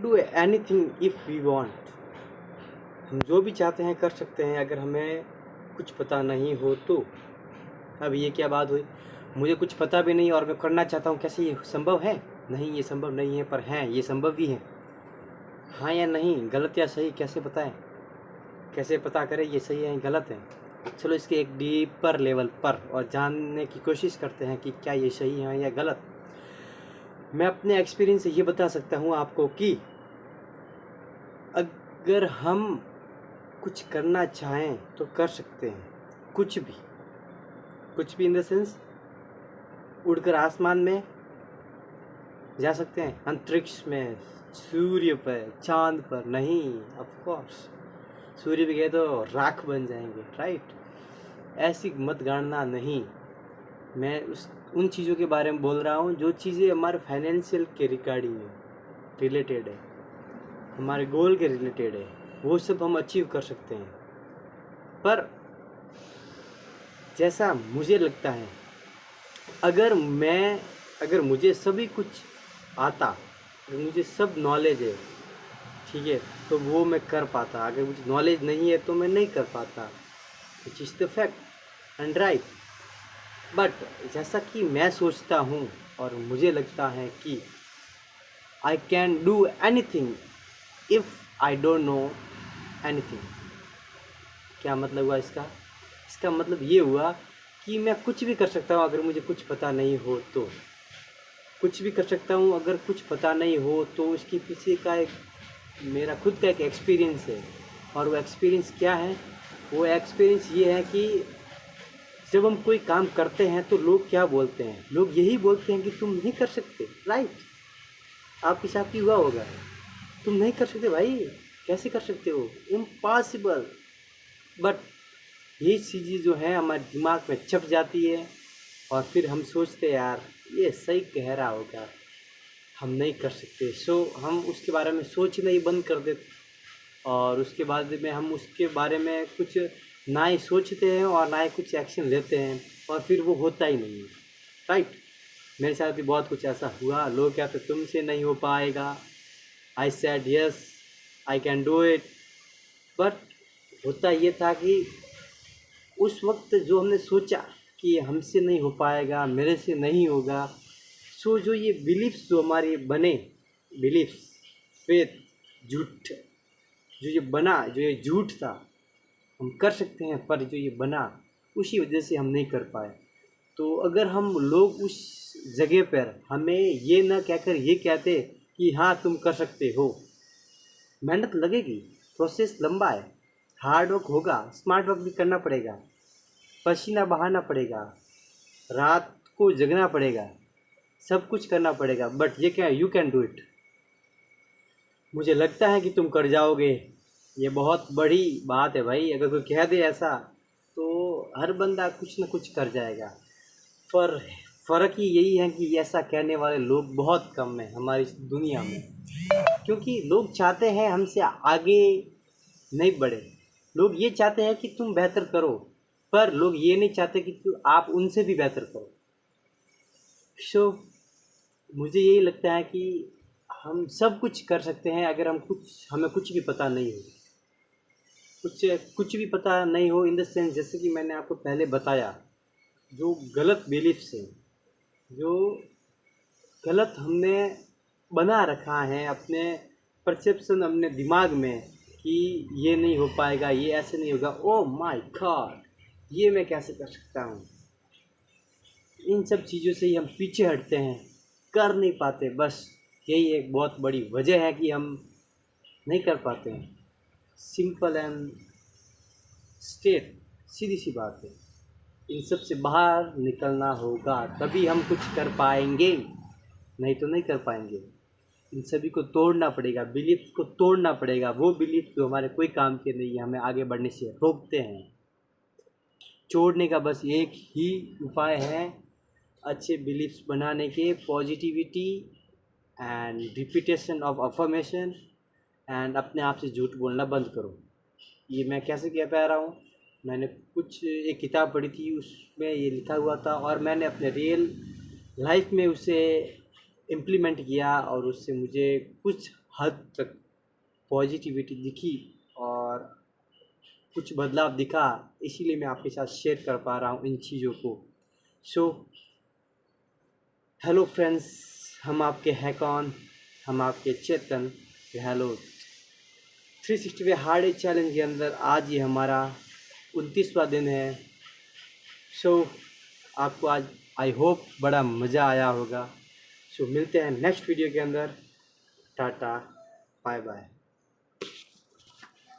Do anything if we want. हम जो भी चाहते हैं कर सकते हैं अगर हमें कुछ पता नहीं हो तो। अब ये क्या बात हुई, मुझे कुछ पता भी नहीं और मैं करना चाहता हूँ, कैसे ये संभव है? नहीं, ये संभव नहीं है, पर हैं ये संभव भी है। हाँ या नहीं, गलत या सही कैसे बताएं? कैसे पता करें ये सही है गलत है? चलो इसके एक डीपर लेवल पर और जानने की कोशिश करते हैं कि क्या ये सही है या गलत। मैं अपने एक्सपीरियंस से ये बता सकता हूँ आपको कि अगर हम कुछ करना चाहें तो कर सकते हैं, कुछ भी इन द सेंस उड़कर आसमान में जा सकते हैं, अंतरिक्ष में, सूर्य पर, चांद पर नहीं, ऑफ कोर्स सूर्य भी गए तो राख बन जाएंगे, राइट? ऐसी मत गणना नहीं, मैं उन चीज़ों के बारे में बोल रहा हूँ जो चीज़ें हमारे फाइनेंशियल के रिगार्डिंग है, रिलेटेड है, हमारे गोल के रिलेटेड है, वो सब हम अचीव कर सकते हैं। पर जैसा मुझे लगता है, अगर मुझे सभी कुछ आता, अगर मुझे सब नॉलेज है, ठीक है, तो वो मैं कर पाता। अगर मुझे नॉलेज नहीं है तो मैं नहीं कर पाता, which is the fact and right. But जैसा कि मैं सोचता हूँ और मुझे लगता है कि I can do anything if I don't know anything. क्या मतलब हुआ इसका? इसका मतलब ये हुआ कि मैं कुछ भी कर सकता हूँ अगर मुझे कुछ पता नहीं हो तो। कुछ भी कर सकता हूँ अगर कुछ पता नहीं हो तो इसके पीछे का एक मेरा खुद का एक एक्सपीरियंस है। और वो एक्सपीरियंस क्या है? वो एक्सपीरियंस ये है कि जब हम कोई काम करते हैं तो लोग क्या बोलते हैं? लोग यही बोलते हैं कि तुम नहीं कर सकते, राइट? आपके साथ भी हुआ होगा, तुम नहीं कर सकते भाई, कैसे कर सकते हो, इम्पॉसिबल। बट ये चीज़ें जो है हमारे दिमाग में छप जाती है और फिर हम सोचते यार ये सही कह रहा होगा, हम नहीं कर सकते। सो हम उसके बारे में सोचना ही बंद कर देते और उसके बाद में हम उसके बारे में कुछ ना ही सोचते हैं और ना ही कुछ एक्शन लेते हैं और फिर वो होता ही नहीं है, राइट? मेरे साथ भी बहुत कुछ ऐसा हुआ। लोग कहते तुमसे नहीं हो पाएगा, I said yes I can do it. But होता ये था कि उस वक्त जो हमने सोचा कि हमसे नहीं हो पाएगा, मेरे से नहीं होगा, सो जो ये बिलीफ्स जो हमारे बने, बिलीफ्स, फेथ, झूठ, जो ये बना, जो ये झूठ था, हम कर सकते हैं, पर जो ये बना उसी वजह से हम नहीं कर पाए। तो अगर हम लोग उस जगह पर हमें ये ना कहकर ये कहते कि हाँ तुम कर सकते हो, मेहनत लगेगी, प्रोसेस लंबा है, हार्ड वर्क होगा, स्मार्ट वर्क भी करना पड़ेगा, पसीना बहाना पड़ेगा, रात को जगना पड़ेगा, सब कुछ करना पड़ेगा, बट ये क्या, यू कैन डू इट। मुझे लगता है कि तुम कर जाओगे, ये बहुत बड़ी बात है भाई। अगर कोई कह दे ऐसा तो हर बंदा कुछ न कुछ कर जाएगा। फ़र्क ही यही है कि ऐसा कहने वाले लोग बहुत कम हैं हमारी इस दुनिया में, क्योंकि लोग चाहते हैं हमसे आगे नहीं बढ़े। लोग ये चाहते हैं कि तुम बेहतर करो, पर लोग ये नहीं चाहते कि आप उनसे भी बेहतर करो। सो मुझे यही लगता है कि हम सब कुछ कर सकते हैं अगर हमें कुछ भी पता नहीं हो। कुछ भी पता नहीं हो इन द सेंस, जैसे कि मैंने आपको पहले बताया, जो गलत बिलीफ्स हैं, जो गलत हमने बना रखा है अपने परसेप्शन, अपने दिमाग में कि ये नहीं हो पाएगा, ये ऐसे नहीं होगा, ओह माय गॉड ये मैं कैसे कर सकता हूँ। इन सब चीज़ों से ही हम पीछे हटते हैं, कर नहीं पाते। बस यही एक बहुत बड़ी वजह है कि हम नहीं कर पाते हैं। सिंपल एंड स्ट्रेट, सीधी सी बात है। इन सब से बाहर निकलना होगा तभी हम कुछ कर पाएंगे, नहीं तो नहीं कर पाएंगे। इन सभी को तोड़ना पड़ेगा, बिलीफ को तोड़ना पड़ेगा। वो बिलीफ जो हमारे कोई काम के नहीं है, हमें आगे बढ़ने से रोकते हैं, छोड़ने का बस एक ही उपाय है, अच्छे बिलीफ्स बनाने के, positivity and repetition of affirmation and अपने आप से झूठ बोलना बंद करो। ये मैं कैसे कह पा रहा हूँ? मैंने एक किताब पढ़ी थी, उसमें ये लिखा हुआ था और मैंने अपने रियल लाइफ में उसे इम्प्लीमेंट किया और उससे मुझे कुछ हद तक पॉजिटिविटी दिखी और कुछ बदलाव दिखा, इसीलिए मैं आपके साथ शेयर कर पा रहा हूँ इन चीज़ों को। सो हेलो फ्रेंड्स, हम आपके हैं कौन, हम आपके चेतन। हेलो 360 हार्ड एज चैलेंज के अंदर आज ये हमारा 29वां दिन है। सो आपको आज आई होप बड़ा मज़ा आया होगा। सो मिलते हैं नेक्स्ट वीडियो के अंदर। Tata, bye bye.